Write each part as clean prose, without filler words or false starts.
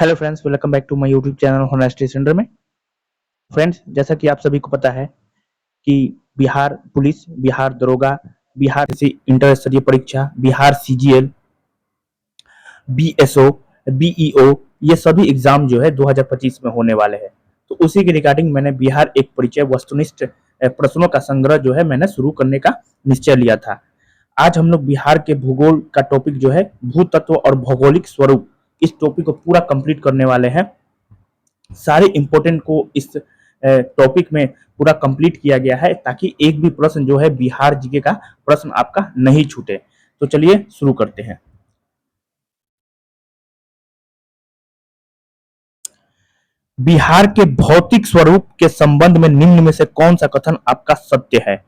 Hello friends, welcome back to my YouTube channel honesty centre में। Friends, जैसा कि आप सभी को पता है कि बिहार पुलिस, बिहार दरोगा, बिहार किसी इंटर स्तरीय परीक्षा, बिहार सीजीएल, बीएसओ, बीईओ, ये सभी एग्जाम जो है 2025 में होने वाले हैं। तो उसी के रिगार्डिंग मैंने बिहार एक परिचय वस्तुनिष्ठ प्रश्नों का संग्रह जो है मैंने शुरू करने का निश्चय लिया था। आज हम लोग बिहार के भूगोल का टॉपिक जो है भूतत्व और भौगोलिक स्वरूप, इस टॉपिक को पूरा कंप्लीट करने वाले हैं। सारे इंपॉर्टेंट को इस टॉपिक में पूरा कंप्लीट किया गया है ताकि एक भी प्रश्न जो है बिहार जीके का प्रश्न आपका नहीं छूटे। तो चलिए शुरू करते हैं। बिहार के भौतिक स्वरूप के संबंध में निम्न में से कौन सा कथन आपका सत्य है?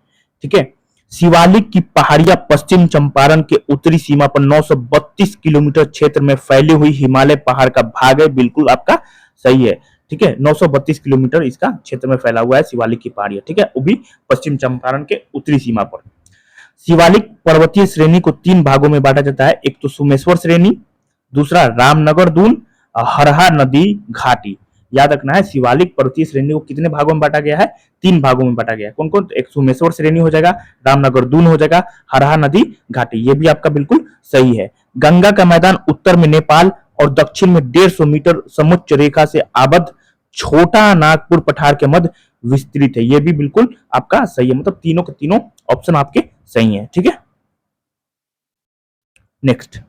ठीक है। शिवालिक की पहाड़ियां पश्चिम चंपारण के उत्तरी सीमा पर 932 किलोमीटर क्षेत्र में फैली हुई हिमालय पहाड़ का भाग है। बिल्कुल आपका सही है। ठीक है, 932 किलोमीटर इसका क्षेत्र में फैला हुआ है शिवालिक की पहाड़ियां। ठीक है, वो भी पश्चिम चंपारण के उत्तरी सीमा पर। शिवालिक पर्वतीय श्रेणी को तीन भागों में बांटा जाता है। एक तो सोमेश्वर श्रेणी, दूसरा रामनगर दून, हरहा नदी घाटी। याद रखना है, शिवालिक पर्वतीय श्रेणी को कितने भागों में बांटा गया है? तीन भागों में बांटा गया है। कौन कौन? एक सोमेश्वर श्रेणी हो जाएगा, रामनगर दून हो जाएगा, हरहा नदी घाटी। ये भी आपका बिल्कुल सही है। गंगा का मैदान उत्तर में नेपाल और दक्षिण में 150 मीटर समुच्च रेखा से आबद्ध छोटा नागपुर पठार के मध्य विस्तृत है। ये भी बिल्कुल आपका सही है। मतलब तीनों के तीनों ऑप्शन आपके सही है। ठीक है, नेक्स्ट,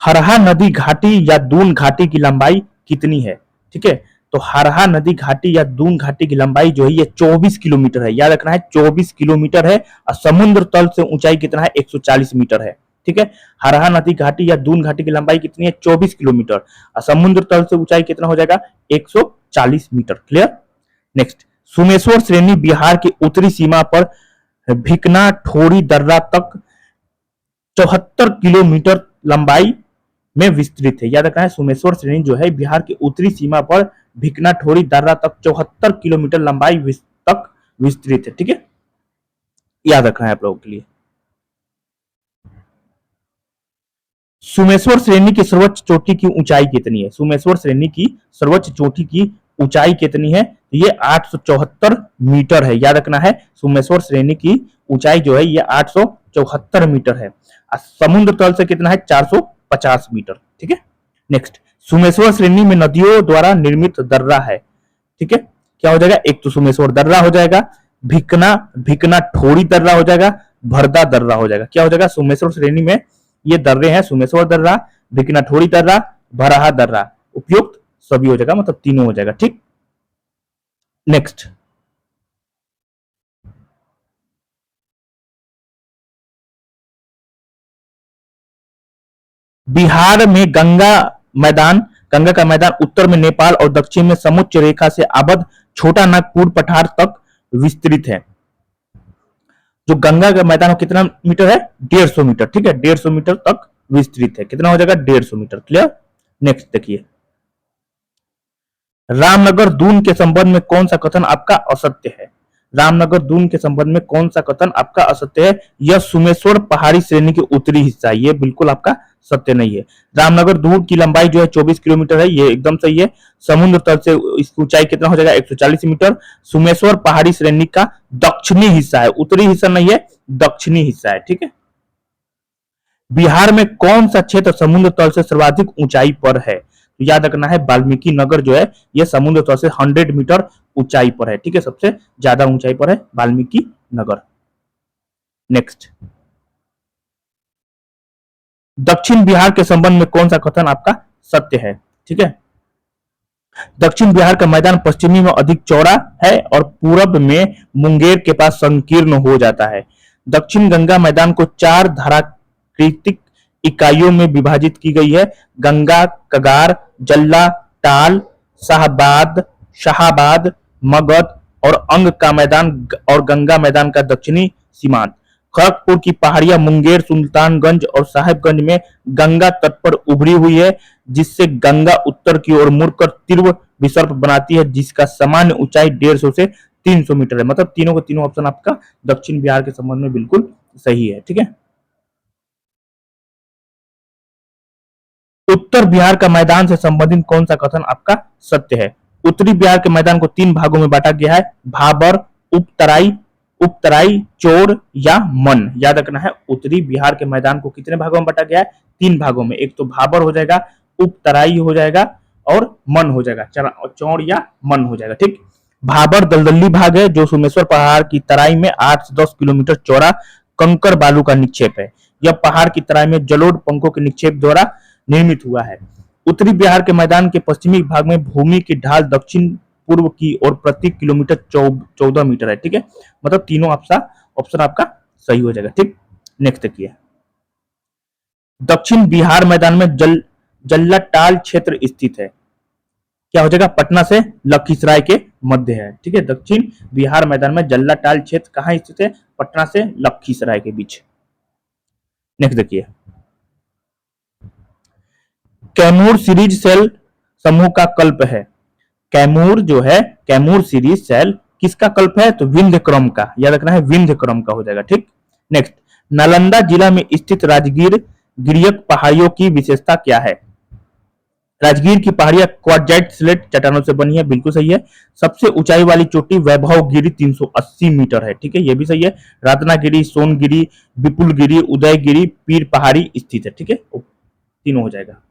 हरहा नदी घाटी या दून घाटी की लंबाई कितनी है? ठीक है, तो हरहा नदी घाटी या दून घाटी की लंबाई जो है ये 24 किलोमीटर है। याद रखना है, 24 किलोमीटर है। और समुद्र तल से ऊंचाई कितना है? 140 मीटर है। ठीक है, हरहा नदी घाटी या दून घाटी की लंबाई कितनी है? 24 किलोमीटर। और समुद्र तल से ऊंचाई कितना हो जाएगा? 140 मीटर। क्लियर? नेक्स्ट, सुमेश्वर श्रेणी बिहार की उत्तरी सीमा पर भिकना ठोरी दर्रा तक 74 किलोमीटर लंबाई में विस्तृत है। याद रखना है, सोमेश्वर श्रेणी जो है बिहार की उत्तरी सीमा पर भिकना ठोरी दर्रा तक 74 किलोमीटर लंबाई तक विस्तृत है। ठीक है, याद रखना है आप लोगों के लिए। सोमेश्वर श्रेणी की सर्वोच्च चोटी की ऊंचाई कितनी है? सोमेश्वर श्रेणी की सर्वोच्च चोटी की ऊंचाई कितनी है? ये 874 मीटर है। याद रखना है, सोमेश्वर श्रेणी की ऊंचाई जो है ये 874 मीटर है। समुद्र तल से कितना है? 450 मीटर। ठीक है, नेक्स्ट, सोमेश्वर श्रेणी में नदियों द्वारा निर्मित दर्रा है। ठीक है, क्या हो जाएगा? एक तो सोमेश्वर दर्रा हो जाएगा, भिकना भिकना ठोरी दर्रा हो जाएगा, भरदा दर्रा हो जाएगा। क्या हो जाएगा? सोमेश्वर श्रेणी में ये दर्रे हैं, सोमेश्वर दर्रा, भिकना ठोरी दर्रा, भराहा दर्रा। उपयुक्त सभी हो जाएगा, मतलब तीनों हो जाएगा। ठीक, नेक्स्ट, बिहार में गंगा का मैदान उत्तर में नेपाल और दक्षिण में समुच्च रेखा से आबद्ध छोटा नागपुर पठार तक विस्तृत है। जो गंगा का मैदान हो कितना मीटर है? 150 मीटर। ठीक है, 150 मीटर तक विस्तृत है। कितना हो जाएगा? 150 मीटर। क्लियर? नेक्स्ट देखिए, रामनगर दून के संबंध में कौन सा कथन आपका असत्य है? रामनगर दून के संबंध में कौन सा कथन आपका असत्य है? यह सुमेश्वर पहाड़ी श्रेणी के उत्तरी हिस्सा है। ये बिल्कुल आपका सत्य नहीं है। रामनगर दून की लंबाई जो है 24 किलोमीटर है। ये एकदम सही है। समुद्र तल से इसकी ऊंचाई कितना हो जाएगा? 140 मीटर। सुमेश्वर पहाड़ी श्रेणी का दक्षिणी हिस्सा है, उत्तरी हिस्सा नहीं है, दक्षिणी हिस्सा है। ठीक है, बिहार में कौन सा क्षेत्र समुद्र तल से सर्वाधिक ऊंचाई पर है? तो याद रखना है, वाल्मीकि नगर जो है यह समुद्र तल से 100 मीटर ऊंचाई पर है। ठीक है, सबसे ज्यादा ऊंचाई पर है वाल्मीकि नगर। नेक्स्ट, दक्षिण बिहार के संबंध में कौन सा कथन आपका सत्य है? ठीक है, दक्षिण बिहार का मैदान पश्चिमी में अधिक चौड़ा है और पूरब में मुंगेर के पास संकीर्ण हो जाता है। दक्षिण गंगा मैदान को 4 धाराकृतिक इकाइयों में विभाजित की गई है। गंगा, कगार, जल्ला, टाल, शाहाबाद, मगध और अंग का मैदान और गंगा मैदान का दक्षिणी सीमांत। खड़गपुर की पहाड़ियां मुंगेर, सुल्तानगंज और साहेबगंज में गंगा तट पर उभरी हुई है, जिससे गंगा उत्तर की ओर मुड़कर तीव्र विसर्प बनाती है, जिसका सामान्य ऊंचाई 150 से 300 मीटर है। मतलब तीनों के तीनों ऑप्शन आपका दक्षिण बिहार के संबंध में बिल्कुल सही है। ठीक है, उत्तर बिहार का मैदान से संबंधित कौन सा कथन आपका सत्य है? उत्तरी बिहार के मैदान को 3 भागों में बांटा गया है, भाबर, उपतराई, उपतराई, चोर या मन। याद रखना है, उत्तरी बिहार के मैदान को कितने भागों में बांटा गया है? 3 भागों में। एक तो भाबर हो जाएगा, उपतराई हो जाएगा और मन हो जाएगा, चौर या मन हो जाएगा। ठीक, भाबर दलदली भाग है जो सोमेश्वर पहाड़ की तराई में 8 से 10 किलोमीटर चौड़ा कंकर बालू का निक्षेप है। यह पहाड़ की तराई में जलोढ़ पंखों के निक्षेप द्वारा निर्मित हुआ है। उत्तरी बिहार के मैदान के पश्चिमी भाग में भूमि की ढाल दक्षिण पूर्व की ओर प्रति किलोमीटर 14 मीटर है। ठीक है, मतलब तीनों ऑप्शन आपका सही हो जाएगा। ठीक, नेक्स्ट देखिए, दक्षिण बिहार मैदान में जल्लाटाल क्षेत्र स्थित है। क्या हो जाएगा? पटना से लखीसराय के मध्य है। ठीक है, दक्षिण बिहार मैदान में जल्लाटाल क्षेत्र कहां स्थित है? पटना से लखीसराय के बीच। नेक्स्ट देखिए, कैमूर सीरीज सेल समूह का कल्प है। कैमूर जो है, कैमूर सीरीज सेल किसका कल्प है? तो विंध्य क्रम का। याद रखना है, विंध्य क्रम का हो जाएगा। ठीक, नेक्स्ट, नालंदा जिला में स्थित राजगीर गिरियक पहाड़ियों की विशेषता क्या है? राजगीर की पहाड़ियां क्वार्टजाइट स्लेट चट्टानों से बनी है, बिल्कुल सही है। सबसे ऊंचाई वाली चोटी वैभवगिरी 380 मीटर है। ठीक है, ये भी सही है। रत्नागिरी, सोनगिरी, विपुलगिरी, उदयगिरी, पीर पहाड़ी स्थित है। ठीक है, तीनों हो जाएगा।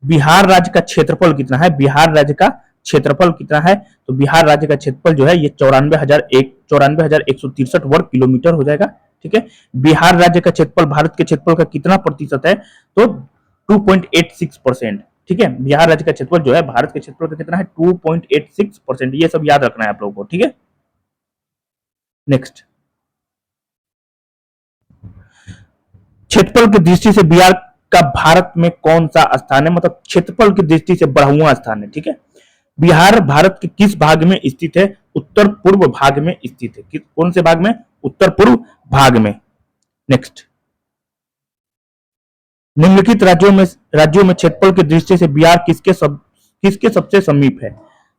बिहार राज्य का क्षेत्रफल कितना है? बिहार राज्य का क्षेत्रफल कितना है? तो बिहार राज्य का क्षेत्रफल जो है ये 94,163 वर्ग किलोमीटर हो जाएगा। ठीक है, बिहार राज्य का क्षेत्रफल भारत के क्षेत्रफल का कितना प्रतिशत है? तो 2.86%। ठीक है, बिहार राज्य का क्षेत्रफल जो है भारत के क्षेत्रफल का कितना है? 2.86%। ये सब याद रखना है आप लोगों को। ठीक है, नेक्स्ट, क्षेत्रफल की दृष्टि से बिहार का भारत में कौन सा स्थान है? मतलब क्षेत्रफल की दृष्टि से 12वां स्थान है। ठीक है, बिहार भारत के किस भाग में स्थित है? उत्तर पूर्व भाग में स्थित है। कौन से भाग में? उत्तर पूर्व भाग में। नेक्स्ट, निम्नलिखित राज्यों में क्षेत्रफल की दृष्टि से बिहार किसके सबसे समीप है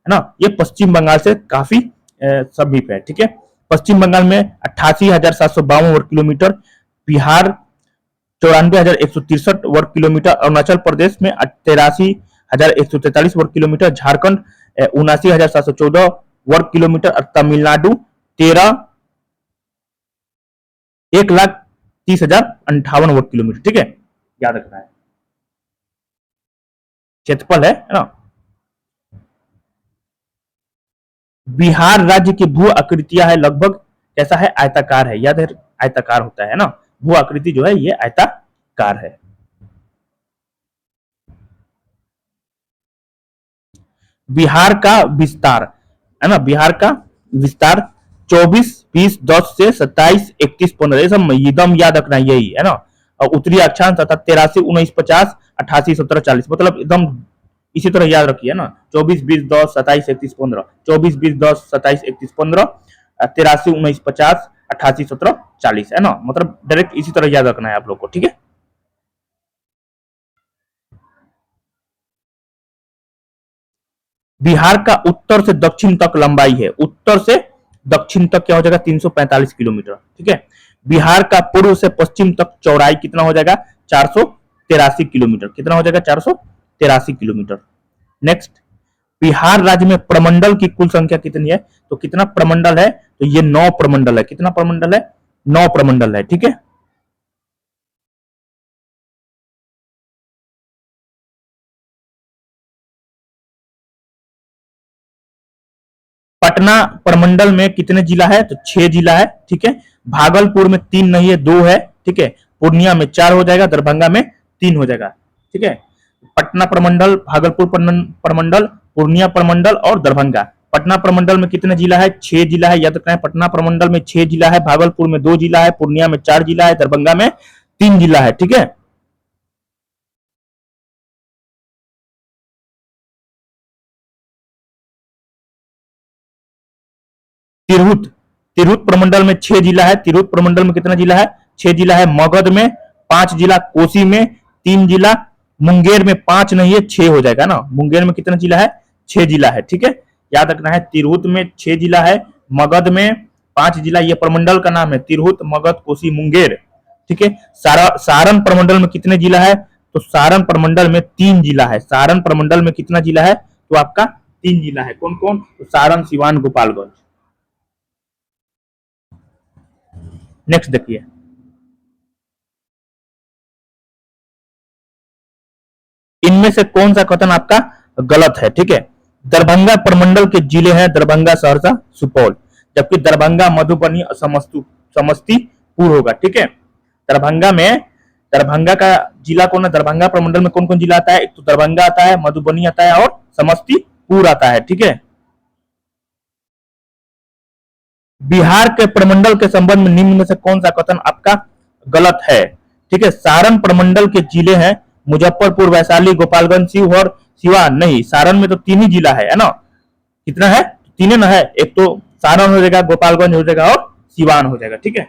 ना? ये पश्चिम बंगाल से काफी समीप है। ठीक है, पश्चिम बंगाल में 88,752 वर्ग किलोमीटर, बिहार 94,163 वर्ग किलोमीटर, अरुणाचल प्रदेश में 83,143 वर्ग किलोमीटर, झारखंड 79,714 वर्ग किलोमीटर और तमिलनाडु 1,30,58 वर्ग किलोमीटर। ठीक है, याद रखना है, क्षेत्रफल है ना। बिहार राज्य की भू आकृतियां है लगभग कैसा है? आयताकार है। याद है, आयताकार होता है ना, भू आकृति जो है ये आयताकार है। बिहार का विस्तार है ना, बिहार का विस्तार 24, 20, 10 से 27, 31, 15 ये सब एकदम याद रखना, यही है ना। और उत्तरी अक्षांश अर्थात 83, 19, 50, 88, 17, 40, मतलब एकदम इसी तरह याद रखिए ना। 24, 20, 10, 27, 31, 15, 24, 20, 10, 27, 31, 15, 83, 19, 50, 88, 17, 40 है ना, मतलब डायरेक्ट इसी तरह याद रखना है आप लोग को। ठीक है, बिहार का उत्तर से दक्षिण तक लंबाई है, उत्तर से दक्षिण तक क्या हो जाएगा? 345 किलोमीटर। ठीक है, बिहार का पूर्व से पश्चिम तक चौड़ाई कितना हो जाएगा? 483 किलोमीटर। कितना हो जाएगा? 483 किलोमीटर। नेक्स्ट, बिहार राज्य में प्रमंडल की कुल संख्या कितनी है? तो कितना प्रमंडल है? तो ये 9 प्रमंडल है। कितना प्रमंडल है? 9 प्रमंडल है। ठीक है, पटना प्रमंडल में कितने जिला है? तो 6 जिला है। ठीक है, भागलपुर में 3 नहीं है, 2 है। ठीक है, पूर्णिया में 4 हो जाएगा, दरभंगा में 3 हो जाएगा। ठीक है, पटना प्रमंडल, भागलपुर प्रमंडल, पूर्णिया प्रमंडल और दरभंगा। पटना प्रमंडल में कितने जिला है? 6 जिला है। याद रखना है, पटना प्रमंडल में 6 जिला है, भागलपुर में 2 जिला है, पूर्णिया में 4 जिला है, दरभंगा में 3 जिला है। ठीक है, तिरहुत, तिरहुत प्रमंडल में 6 जिला है। तिरहुत प्रमंडल में कितना जिला है? 6 जिला है। मगध में 5 जिला, कोसी में 3 जिला, मुंगेर में 5 नहीं है, 6 हो जाएगा ना। मुंगेर में कितना जिला है? 6 जिला है। ठीक है, याद रखना है, तिरहुत में 6 जिला है, मगध में 5 जिला, ये प्रमंडल का नाम है, तिरहुत, मगध, कोसी, मुंगेर। ठीक है। सारण प्रमंडल में कितने जिला है? तो सारण प्रमंडल में 3 जिला है। सारण प्रमंडल में कितना जिला है? तो आपका 3 जिला है। कौन कौन? तो सारण, सिवान, गोपालगंज। नेक्स्ट देखिए, इनमें से कौन सा कथन आपका गलत है? ठीक है। दरभंगा प्रमंडल के जिले हैं दरभंगा, सहरसा, सुपौल, जबकि दरभंगा, मधुबनी और समस्तीपुर होगा। ठीक है। दरभंगा में, दरभंगा का जिला कौन है? दरभंगा प्रमंडल में कौन कौन जिला आता है? एक तो दरभंगा आता है, मधुबनी आता है और समस्तीपुर आता है। ठीक है। बिहार के प्रमंडल के संबंध में निम्न में से कौन सा कथन आपका गलत है? ठीक है। सारण प्रमंडल के जिले हैं मुजफ्फरपुर, वैशाली, गोपालगंज, सीव और सिवान। नहीं, सारण में तो 3 ही जिला है ना? कितना है? 3 ना है। एक तो सारण हो जाएगा, गोपालगंज हो जाएगा और सिवान हो जाएगा। ठीक है।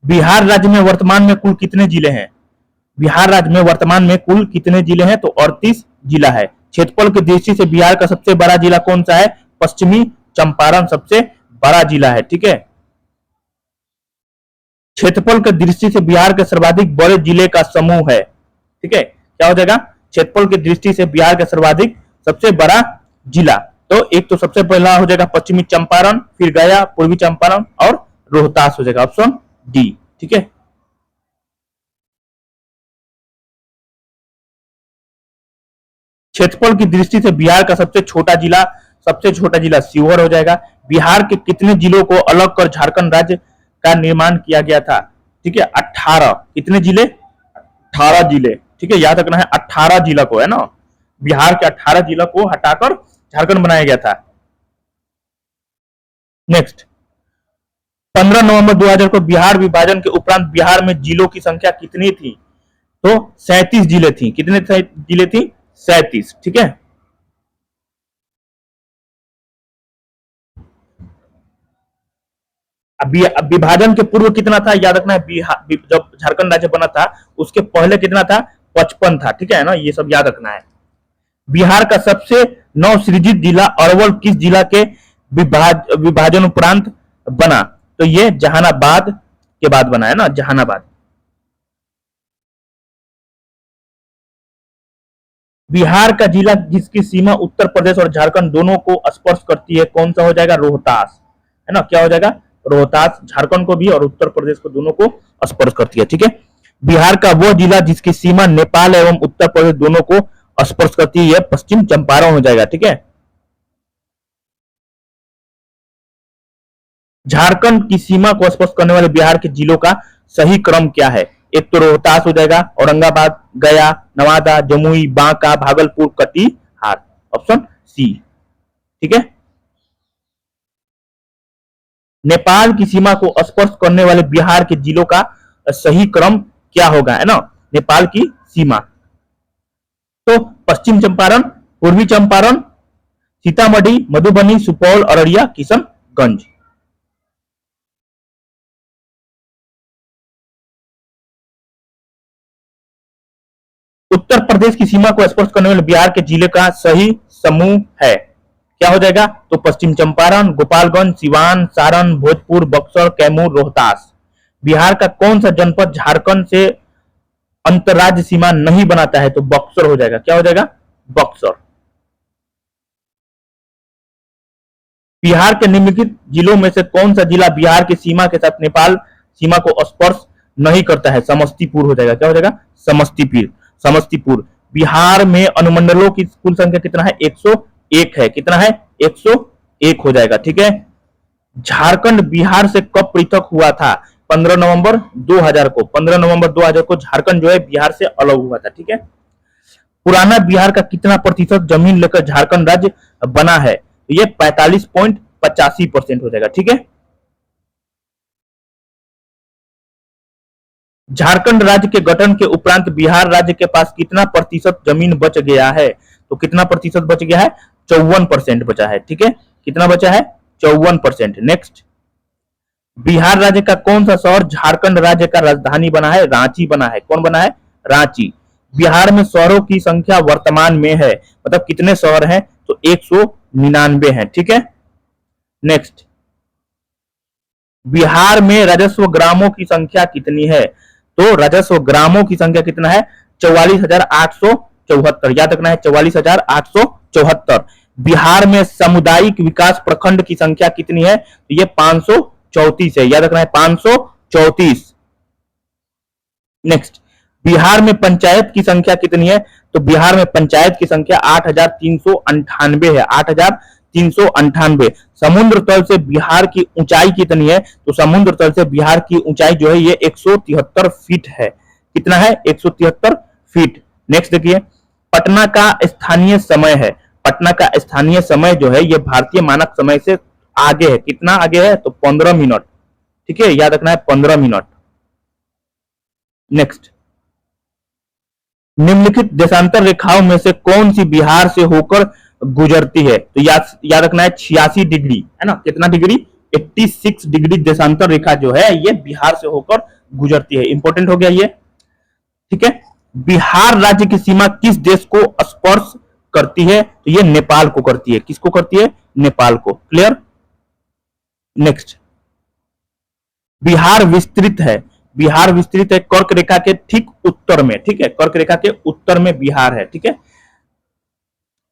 बिहार राज्य में वर्तमान में कुल कितने जिले हैं? बिहार राज्य में वर्तमान में कुल कितने जिले हैं? तो 38 जिला है। क्षेत्रफल की दृष्टि से बिहार का सबसे बड़ा जिला कौन सा है? पश्चिमी चंपारण सबसे बड़ा जिला है। ठीक है। क्षेत्रफल की दृष्टि से बिहार के सर्वाधिक बड़े जिले का समूह है। ठीक है। क्या हो जाएगा? क्षेत्रफल की दृष्टि से बिहार का सर्वाधिक सबसे बड़ा जिला, तो एक तो सबसे पहला हो जाएगा पश्चिमी चंपारण, फिर गया, पूर्वी चंपारण और रोहतास हो जाएगा। Option D. ठीक है। क्षेत्रफल की दृष्टि से बिहार का सबसे छोटा जिला शिवहर हो जाएगा। बिहार के कितने जिलों को अलग कर झारखंड राज्य का निर्माण किया गया था? ठीक है, 18। कितने जिले? 18 जिले। ठीक है, याद रखना है 18 जिला को, है ना? बिहार के 18 जिला को हटाकर झारखंड बनाया गया था। नेक्स्ट, 15 नवंबर 2000 को बिहार विभाजन के उपरांत बिहार में जिलों की संख्या कितनी थी? तो 37 जिले थी। कितने जिले थी? 37। ठीक है। अब विभाजन के पूर्व कितना था? याद रखना है, जब झारखंड राज्य बना था उसके पहले कितना था? 55 था। ठीक है ना? ये सब याद रखना है। बिहार का सबसे नवसृजित जिला अरवल किस जिला के विभाजन उपरांत बना? तो ये जहानाबाद के बाद बना, है ना? जहानाबाद। बिहार का जिला जिसकी सीमा उत्तर प्रदेश और झारखंड दोनों को स्पर्श करती है, कौन सा हो जाएगा? रोहतास, है ना? क्या हो जाएगा? रोहतास। झारखंड को भी और उत्तर प्रदेश को दोनों को स्पर्श करती है। ठीक है। बिहार का वो जिला जिसकी सीमा नेपाल एवं उत्तर प्रदेश दोनों को स्पर्श करती है, पश्चिम चंपारण हो जाएगा। ठीक है। झारखंड की सीमा को स्पर्श करने वाले बिहार के जिलों का सही क्रम क्या है? एक तो रोहतास हो जाएगा, औरंगाबाद, गया, नवादा, जमुई, बांका, भागलपुर, कटिहार। Option C. ठीक है। नेपाल की सीमा को स्पर्श करने वाले बिहार के जिलों का सही क्रम क्या होगा, है ना? नेपाल की सीमा, तो पश्चिम चंपारण, पूर्वी चंपारण, सीतामढ़ी, मधुबनी, सुपौल, अररिया, किशनगंज। उत्तर प्रदेश की सीमा को स्पर्श करने वाले बिहार के जिले का सही समूह है, क्या हो जाएगा? तो पश्चिम चंपारण, गोपालगंज, सिवान, सारण, भोजपुर, बक्सर, कैमूर, रोहतास। बिहार का कौन सा जनपद झारखंड से अंतरराज्य सीमा नहीं बनाता है? तो बक्सर हो जाएगा। क्या हो जाएगा? बक्सर। बिहार के निम्नलिखित जिलों में से कौन सा जिला बिहार की सीमा के साथ नेपाल सीमा को स्पर्श नहीं करता है? समस्तीपुर हो जाएगा। क्या हो जाएगा? समस्तीपुर। समस्तीपुर। बिहार में अनुमंडलों की कुल संख्या कितना है? 101 है। कितना है? 101 हो जाएगा। ठीक है। झारखंड बिहार से कब पृथक हुआ था? 15 नवंबर 2000 को। 15 नवंबर 2000 को झारखंड जो है बिहार से अलग हुआ था। ठीक है। पुराना बिहार का कितना प्रतिशत जमीन लेकर झारखंड राज्य बना है? तो ये 45.85% हो जाएगा। ठीक है। झारखंड राज्य के गठन के उपरांत बिहार राज्य के पास कितना प्रतिशत जमीन बच गया है? तो कितना प्रतिशत बच गया है? 54% बचा है। ठीक है। कितना बचा है? 54%। नेक्स्ट, बिहार राज्य का कौन सा शहर झारखंड राज्य का राजधानी बना है? रांची बना है। कौन बना है? रांची। बिहार में शहरों की संख्या वर्तमान में है, मतलब कितने शहर हैं? तो 199 हैं। ठीक है। नेक्स्ट, बिहार में राजस्व ग्रामों की संख्या कितनी है? तो राजस्व ग्रामों की संख्या कितना है? 44,874। याद रखना है 44,874। बिहार में सामुदायिक विकास प्रखंड की संख्या कितनी है? तो ये 534 है। याद रखना है 534। नेक्स्ट, बिहार में पंचायत की संख्या कितनी है? तो बिहार में पंचायत की संख्या 8,398 है। 8,398। समुद्र तल से बिहार की ऊंचाई कितनी है? तो समुद्र तल से बिहार की ऊंचाई जो है ये 173 फीट है। कितना है? 173 फीट। नेक्स्ट देखिए, पटना का स्थानीय समय है। पटना का स्थानीय समय जो है ये भारतीय मानक समय से आगे है। कितना आगे है? तो 15 मिनट। ठीक है, याद रखना है 15 मिनट। नेक्स्ट, निम्नलिखित देशांतर रेखाओं में से कौन सी बिहार से होकर गुजरती है? तो याद रखना है 86 डिग्री, है ना? कितना डिग्री? 86 डिग्री देशांतर रेखा जो है ये बिहार से होकर गुजरती है। इंपॉर्टेंट हो गया ये। ठीक है, बिहार राज्य की सीमा किस देश को स्पर्श करती है? तो ये नेपाल को करती है। किसको करती है? नेपाल को। क्लियर? नेक्स्ट, बिहार विस्तृत है। बिहार विस्तृत है कर्क रेखा के ठीक उत्तर में। ठीक है, कर्क रेखा के उत्तर में बिहार है। ठीक है,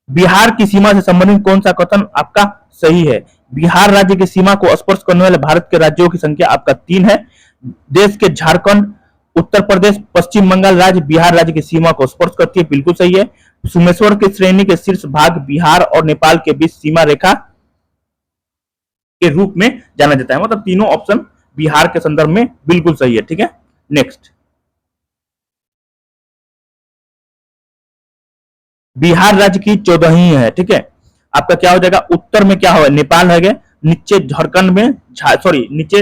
बिहार की सीमा से संबंधित कौन सा कथन आपका सही है? बिहार राज्य की सीमा को स्पर्श करने वाले भारत के राज्यों की संख्या आपका 3 है। देश के झारखंड, उत्तर प्रदेश, पश्चिम बंगाल राज्य बिहार राज्य की सीमा को स्पर्श करती है। बिल्कुल सही है। सुमेश्वर की श्रेणी के शीर्ष भाग बिहार और नेपाल के बीच सीमा रेखा के रूप में जाना जाता है। मतलब तीनों ऑप्शन बिहार के संदर्भ में बिल्कुल सही है। ठीक है, नेक्स्ट, बिहार राज्य की 14वीं है। ठीक है, आपका क्या हो जाएगा? उत्तर में क्या होगा? नेपाल है, नीचे झारखंड में, सॉरी नीचे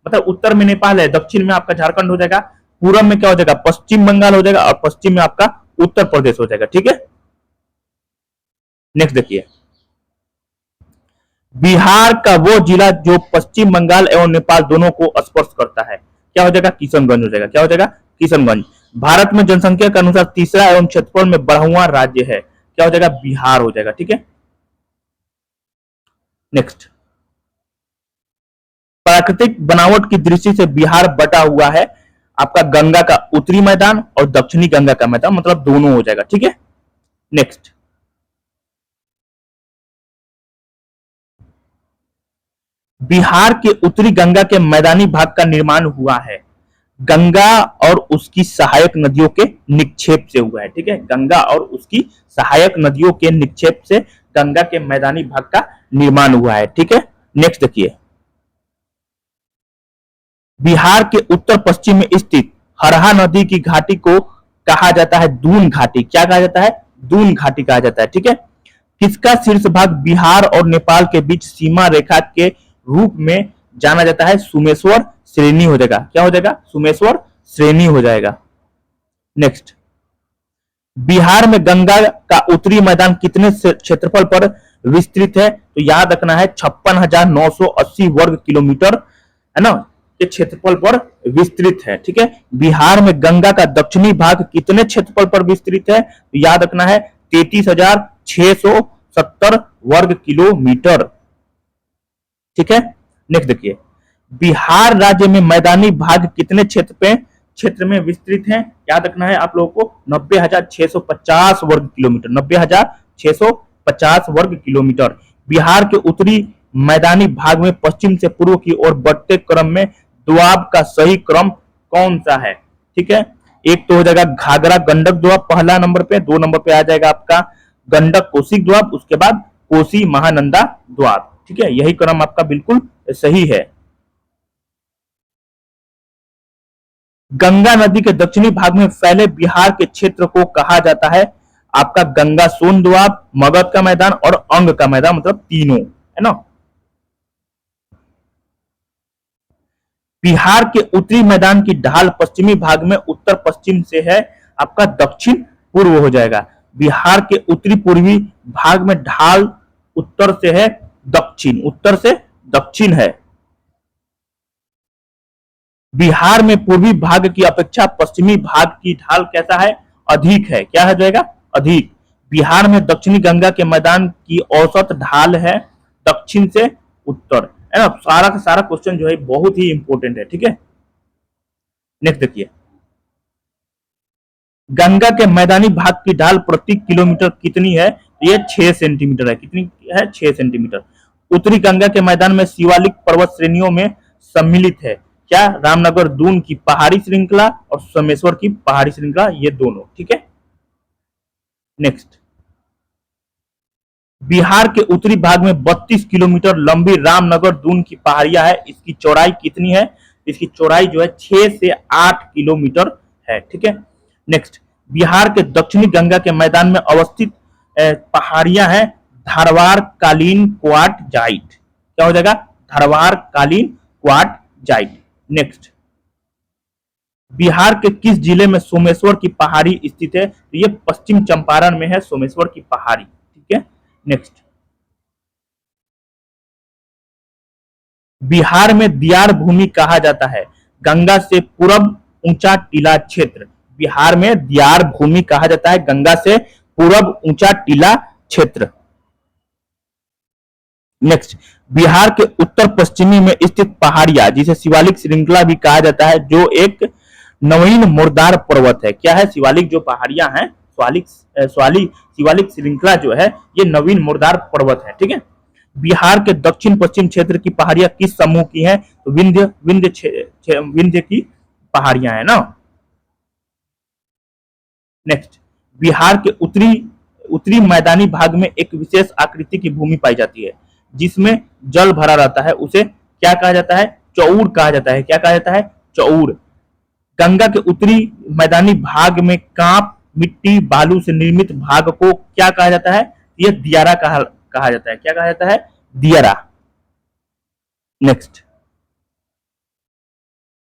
मतलब उत्तर में नेपाल है, दक्षिण में आपका झारखंड हो जाएगा, पूरब में क्या हो जाएगा? पश्चिम बंगाल हो जाएगा, और पश्चिम में आपका उत्तर प्रदेश हो जाएगा। ठीक है, नेक्स्ट देखिए, बिहार का वो जिला जो पश्चिम बंगाल एवं नेपाल दोनों को स्पर्श करता है, क्या हो जाएगा? किशनगंज हो जाएगा। क्या हो जाएगा? किशनगंज। भारत में जनसंख्या के अनुसार तीसरा एवं क्षेत्रफल में 12वां राज्य है। क्या हो जाएगा? बिहार हो जाएगा। ठीक है, नेक्स्ट, प्राकृतिक बनावट की दृष्टि से बिहार बटा हुआ है आपका गंगा का उत्तरी मैदान और दक्षिणी गंगा का मैदान, मतलब दोनों हो जाएगा। ठीक है, नेक्स्ट, बिहार के उत्तरी गंगा के मैदानी भाग का निर्माण हुआ है गंगा और उसकी सहायक नदियों के निक्षेप से हुआ है। ठीक है, गंगा और उसकी सहायक नदियों के निक्षेप से गंगा के मैदानी भाग का निर्माण हुआ है। ठीक है, नेक्स्ट देखिए, बिहार के उत्तर पश्चिम में स्थित हरहा नदी की घाटी को कहा जाता है दून घाटी। क्या कहा जाता है? दून घाटी कहा जाता है। ठीक है, किसका शीर्ष भाग बिहार और नेपाल के बीच सीमा रेखा के रूप में जाना जाता है? सुमेश्वर श्रेणी हो जाएगा। क्या हो जाएगा? सुमेश्वर श्रेणी हो जाएगा। नेक्स्ट, बिहार में गंगा का उत्तरी मैदान कितने क्षेत्रफल पर विस्तृत है? तो याद रखना है 56,980 वर्ग किलोमीटर, है ना, के क्षेत्रफल पर विस्तृत है। ठीक है, बिहार में गंगा का दक्षिणी भाग कितने क्षेत्रफल पर विस्तृत है? तो याद रखना है 33,670 वर्ग किलोमीटर। ठीक है, नेक्स्ट देखिए, बिहार राज्य में मैदानी भाग कितने क्षेत्र में विस्तृत है? याद रखना है आप लोगों को 90,650 वर्ग किलोमीटर। 90,650 वर्ग किलोमीटर। बिहार के उत्तरी मैदानी भाग में पश्चिम से पूर्व की ओर बढ़ते क्रम में दोआब का सही क्रम कौन सा है? ठीक है, एक तो हो जाएगा घाघरा गंडक दोआब पहला नंबर पे, 2 नंबर पे आ जाएगा आपका गंडक कोसी दोआब, उसके बाद कोसी महानंदा दोआब। ठीक है, यही क्रम आपका बिल्कुल सही है। गंगा नदी के दक्षिणी भाग में फैले बिहार के क्षेत्र को कहा जाता है आपका गंगा सोन दोआब, मगध का मैदान और अंग का मैदान, मतलब तीनों, है ना। बिहार के उत्तरी मैदान की ढाल पश्चिमी भाग में उत्तर पश्चिम से है आपका दक्षिण पूर्व हो जाएगा। बिहार के उत्तरी पूर्वी भाग में ढाल उत्तर से है दक्षिण, उत्तर से दक्षिण है। बिहार में पूर्वी भाग की अपेक्षा पश्चिमी भाग की ढाल कैसा है? अधिक है। क्या हो जाएगा? अधिक। बिहार में दक्षिणी गंगा के मैदान की औसत ढाल है दक्षिण से उत्तर। है ना। सारा का सारा क्वेश्चन जो है बहुत ही इंपॉर्टेंट है, ठीक है। नेक्स्ट देखिए, गंगा के मैदानी भाग की ढाल प्रति किलोमीटर कितनी है? ये 6 सेंटीमीटर है। कितनी है? 6 सेंटीमीटर। उत्तरी गंगा के मैदान में शिवालिक पर्वत श्रेणियों में सम्मिलित है क्या? रामनगर दून की पहाड़ी श्रृंखला और सोमेश्वर की पहाड़ी श्रृंखला, ये दोनों, ठीक है। नेक्स्ट, बिहार के उत्तरी भाग में 32 किलोमीटर लंबी रामनगर दून की पहाड़ियां है। इसकी चौड़ाई कितनी है? इसकी चौड़ाई जो है 6 से 8 किलोमीटर है, ठीक है। नेक्स्ट, बिहार के दक्षिणी गंगा के मैदान में अवस्थित पहाड़ियां हैं धारवाड़ कालीन क्वाट जाइट। क्या हो जाएगा? धारवाड़ कालीन क्वाट जाइट। नेक्स्ट, बिहार के किस जिले में सोमेश्वर की पहाड़ी स्थित है? तो ये पश्चिम चंपारण में है सोमेश्वर की पहाड़ी, ठीक है। नेक्स्ट, बिहार में दियार भूमि कहा जाता है गंगा से पूरब ऊंचा टीला क्षेत्र। बिहार में दियार भूमि कहा जाता है गंगा से पूरब ऊंचा टीला क्षेत्र। नेक्स्ट, बिहार के उत्तर पश्चिमी में स्थित पहाड़ियां जिसे शिवालिक श्रृंखला भी कहा जाता है, जो एक नवीन मुर्दार पर्वत है। क्या है? शिवालिक जो पहाड़ियां हैं, शिवालिक श्रृंखला जो है ये नवीन मुर्दार पर्वत है, ठीक है। बिहार के दक्षिण पश्चिम क्षेत्र की पहाड़ियां किस समूह की हैं? तो विंध्य की पहाड़ियां है ना। नेक्स्ट, बिहार के उत्तरी मैदानी भाग में एक विशेष आकृति की भूमि पाई जाती है जिसमें जल भरा रहता है, उसे क्या कहा जाता है? चौड़ कहा जाता है। क्या कहा जाता है? चौड़। गंगा के उत्तरी मैदानी भाग में कांप मिट्टी बालू से निर्मित भाग को क्या कहा जाता है? यह दियारा कहा जाता है। क्या कहा जाता है? दियारा। नेक्स्ट,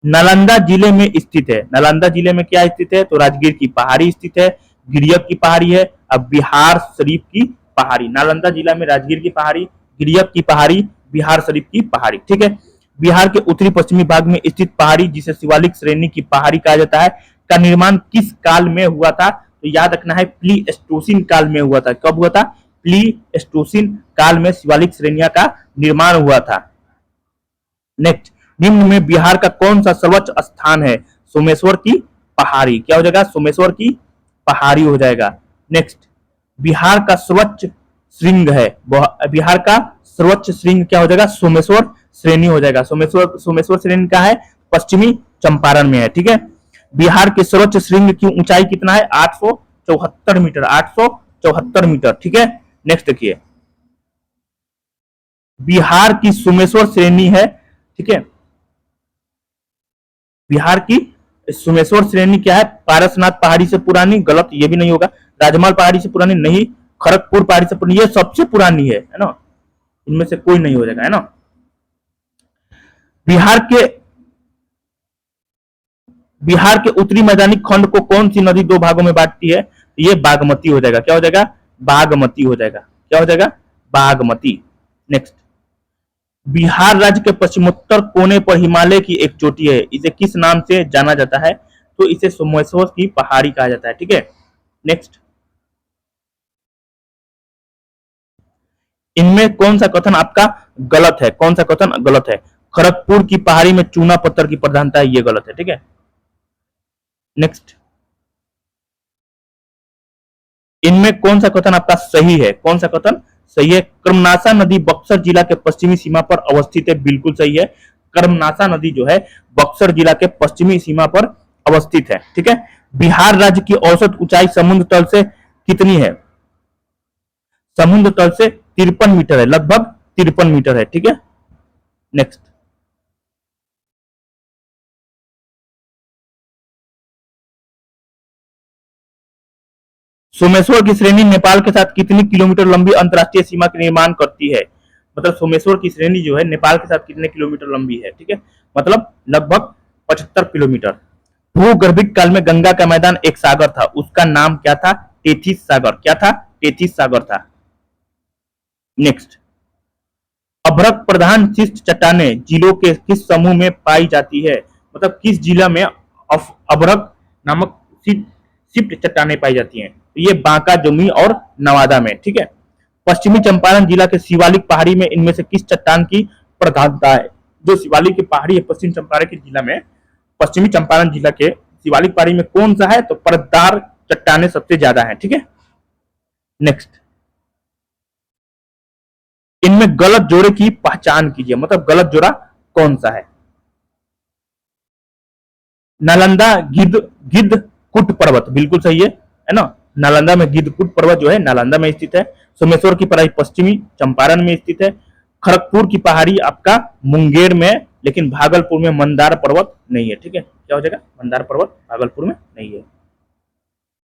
नालंदा जिले में स्थित है। नालंदा जिले में क्या स्थित है? तो राजगीर की पहाड़ी स्थित है, गिरियक की पहाड़ी है, अब बिहार शरीफ की पहाड़ी। नालंदा जिला में राजगीर की पहाड़ी, गिरियक की पहाड़ी, बिहार शरीफ की पहाड़ी, ठीक है। बिहार के उत्तरी पश्चिमी भाग में स्थित पहाड़ी जिसे शिवालिक श्रेणी की पहाड़ी कहा जाता है का निर्माण किस काल में हुआ था? तो याद रखना है प्लीस्टोसिन काल में हुआ था। कब हुआ था? प्लीस्टोसिन काल में शिवालिक श्रेणियां का निर्माण हुआ था। नेक्स्ट, निम्न में बिहार का कौन सा सर्वोच्च स्थान है? सोमेश्वर की पहाड़ी। क्या हो जाएगा? सोमेश्वर की पहाड़ी हो जाएगा। नेक्स्ट, बिहार का सर्वोच्च श्रृंग है, बिहार का सर्वोच्च श्रृंग क्या हो जाएगा? सोमेश्वर श्रेणी हो जाएगा। सोमेश्वर श्रेणी का है पश्चिमी चंपारण में है, ठीक है। बिहार के सर्वोच्च श्रृंग की ऊंचाई कितना है? 874 मीटर, 874 मीटर, ठीक है। नेक्स्ट देखिए, बिहार की सोमेश्वर श्रेणी है, ठीक है। बिहार की सोमेश्वर श्रेणी क्या है? पारसनाथ पहाड़ी से पुरानी, गलत, ये भी नहीं होगा। राजमाल पहाड़ी से पुरानी नहीं, खड़गपुर पहाड़ी से पुरानी, ये सबसे पुरानी है ना, इनमें से कोई नहीं हो जाएगा, है ना। बिहार के उत्तरी मैदानी खंड को कौन सी नदी दो भागों में बांटती है? ये बागमती हो जाएगा। क्या हो जाएगा? बागमती हो जाएगा। क्या हो जाएगा? बागमती। नेक्स्ट, बिहार राज्य के पश्चिमोत्तर कोने पर हिमालय की एक चोटी है, इसे किस नाम से जाना जाता है? तो इसे सोमेश्वर की पहाड़ी कहा जाता है, ठीक है। नेक्स्ट, इनमें कौन सा कथन आपका गलत है? कौन सा कथन गलत है? खड़गपुर की पहाड़ी में चूना पत्थर की प्रधानता है, ये गलत है, ठीक है। नेक्स्ट, इनमें कौन सा कथन आपका सही है? कौन सा कथन सही है? कर्मनासा नदी बक्सर जिला के पश्चिमी सीमा पर अवस्थित है, बिल्कुल सही है। कर्मनासा नदी जो है बक्सर जिला के पश्चिमी सीमा पर अवस्थित है, ठीक है। बिहार राज्य की औसत ऊंचाई समुद्र तल से कितनी है? समुद्र तल से 53 मीटर है, लगभग 53 मीटर है, ठीक है। नेक्स्ट, सोमेश्वर की श्रेणी नेपाल के साथ कितनी किलोमीटर लंबी अंतरराष्ट्रीय सीमा का निर्माण करती है? मतलब सोमेश्वर की श्रेणी जो है नेपाल के साथ कितने किलोमीटर लंबी है, ठीक है। मतलब लगभग 75 किलोमीटर। भूगर्भिक काल में गंगा का मैदान एक सागर था, उसका नाम क्या था? टेथिस सागर। क्या था? टेथिस सागर था। नेक्स्ट, अभ्रक प्रधान शिष्ट चट्टाने जिलों के किस समूह में पाई जाती है? मतलब किस जिला में अभ्रक नामक शिफ्ट चट्टाने पाई जाती हैं? तो ये बांका, जमुई और नवादा में, ठीक है। पश्चिमी चंपारण जिला के शिवालिक पहाड़ी में इनमें से किस चट्टान की प्रधानता है। जो शिवालिक की पहाड़ी है पश्चिम चंपारण के जिला में, पश्चिमी चंपारण जिला के शिवालिक पहाड़ी में कौन सा है, तो परतदार चट्टाने सबसे ज्यादा है। ठीक है, नेक्स्ट, इनमें गलत जोड़े की पहचान कीजिए, मतलब गलत जोड़ा कौन सा है। नालंदा गिद्ध गिद्ध कुट पर्वत बिल्कुल सही है ना। नालंदा में गिद्ध कुट पर्वत जो है नालंदा में स्थित है। सोमेश्वर की पहाड़ी पश्चिमी चंपारण में स्थित है। खड़गपुर की पहाड़ी आपका मुंगेर में, लेकिन भागलपुर में मंदार पर्वत नहीं है। ठीक है, क्या हो जाएगा, मंदार पर्वत भागलपुर में नहीं है।